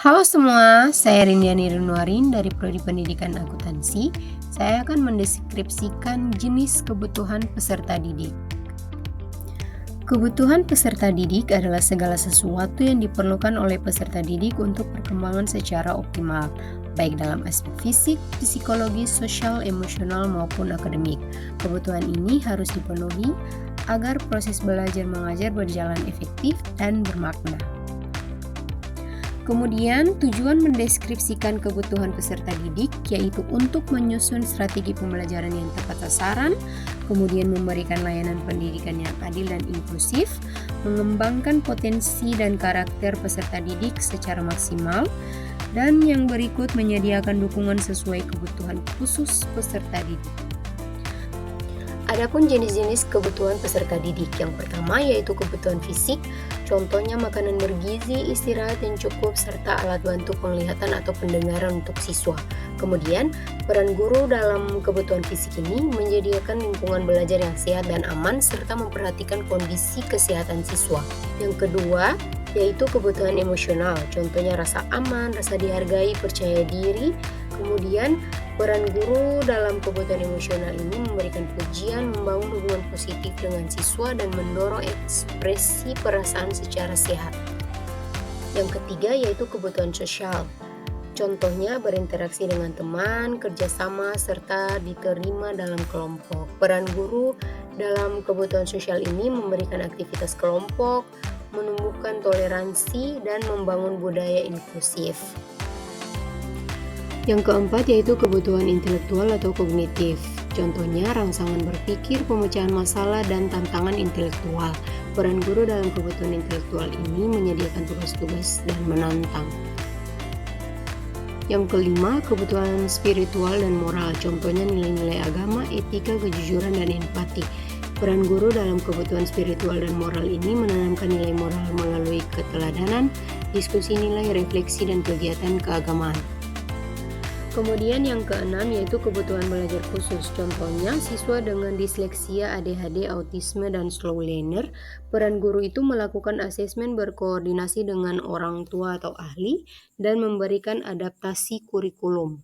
Halo semua, saya Rindiani Renuarin dari Prodi Pendidikan Akuntansi. Saya akan mendeskripsikan jenis kebutuhan peserta didik. Kebutuhan peserta didik adalah segala sesuatu yang diperlukan oleh peserta didik untuk perkembangan secara optimal, baik dalam aspek fisik, psikologis, sosial, emosional, maupun akademik. Kebutuhan ini harus dipenuhi agar proses belajar mengajar berjalan efektif dan bermakna. Kemudian, tujuan mendeskripsikan kebutuhan peserta didik yaitu untuk menyusun strategi pembelajaran yang tepat sasaran, kemudian memberikan layanan pendidikan yang adil dan inklusif, mengembangkan potensi dan karakter peserta didik secara maksimal, dan yang berikut menyediakan dukungan sesuai kebutuhan khusus peserta didik. Adapun jenis-jenis kebutuhan peserta didik, yang pertama yaitu kebutuhan fisik, contohnya makanan bergizi, istirahat yang cukup, serta alat bantu penglihatan atau pendengaran untuk siswa. Kemudian, peran guru dalam kebutuhan fisik ini menyediakan lingkungan belajar yang sehat dan aman, serta memperhatikan kondisi kesehatan siswa. Yang kedua, yaitu kebutuhan emosional, contohnya rasa aman, rasa dihargai, percaya diri. Kemudian, peran guru dalam kebutuhan emosional ini memberikan pujian, membangun hubungan positif dengan siswa, dan mendorong ekspresi perasaan secara sehat. Yang ketiga yaitu kebutuhan sosial. Contohnya berinteraksi dengan teman, kerjasama, serta diterima dalam kelompok. Peran guru dalam kebutuhan sosial ini memberikan aktivitas kelompok, menumbuhkan toleransi, dan membangun budaya inklusif. Yang keempat yaitu kebutuhan intelektual atau kognitif. Contohnya rangsangan berpikir, pemecahan masalah, dan tantangan intelektual. Peran guru dalam kebutuhan intelektual ini menyediakan tugas-tugas dan menantang. Yang kelima, kebutuhan spiritual dan moral. Contohnya nilai-nilai agama, etika, kejujuran, dan empati. Peran guru dalam kebutuhan spiritual dan moral ini menanamkan nilai moral melalui keteladanan, diskusi nilai, refleksi, dan kegiatan keagamaan. Kemudian yang keenam yaitu kebutuhan belajar khusus. Contohnya siswa dengan disleksia, ADHD, autisme, dan slow learner. Peran guru itu melakukan asesmen, berkoordinasi dengan orang tua atau ahli, dan memberikan adaptasi kurikulum.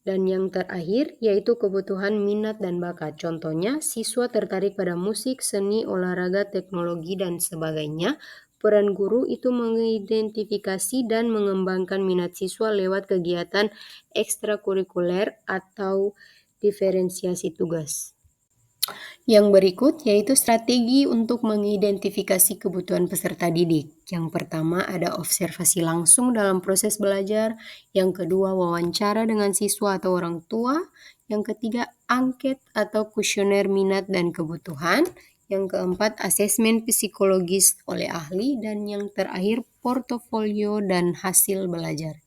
Dan yang terakhir yaitu kebutuhan minat dan bakat. Contohnya siswa tertarik pada musik, seni, olahraga, teknologi, dan sebagainya. Peran guru itu mengidentifikasi dan mengembangkan minat siswa lewat kegiatan ekstrakurikuler atau diferensiasi tugas. Yang berikut yaitu strategi untuk mengidentifikasi kebutuhan peserta didik. Yang pertama ada observasi langsung dalam proses belajar, yang kedua wawancara dengan siswa atau orang tua, yang ketiga angket atau kuesioner minat dan kebutuhan, yang keempat asesmen psikologis oleh ahli, dan yang terakhir portofolio dan hasil belajar.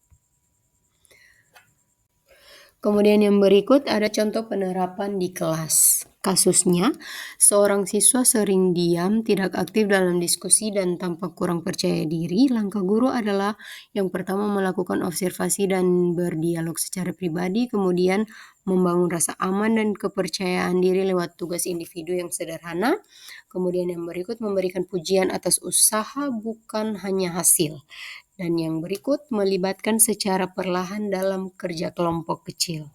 Kemudian yang berikut ada contoh penerapan di kelas. Kasusnya, seorang siswa sering diam, tidak aktif dalam diskusi, dan tampak kurang percaya diri. Langkah guru adalah yang pertama melakukan observasi dan berdialog secara pribadi, kemudian membangun rasa aman dan kepercayaan diri lewat tugas individu yang sederhana. Kemudian yang berikut memberikan pujian atas usaha bukan hanya hasil. Dan yang berikut melibatkan secara perlahan dalam kerja kelompok kecil.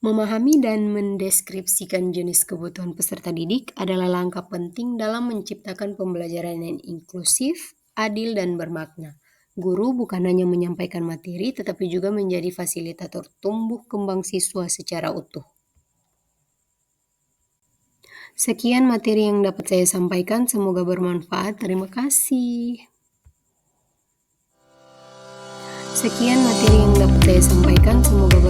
Memahami dan mendeskripsikan jenis kebutuhan peserta didik adalah langkah penting dalam menciptakan pembelajaran yang inklusif, adil, dan bermakna. Guru bukan hanya menyampaikan materi, tetapi juga menjadi fasilitator tumbuh kembang siswa secara utuh. Sekian materi yang dapat saya sampaikan, semoga bermanfaat. Terima kasih. Sekian materi yang dapat saya sampaikan, semoga bermanfaat.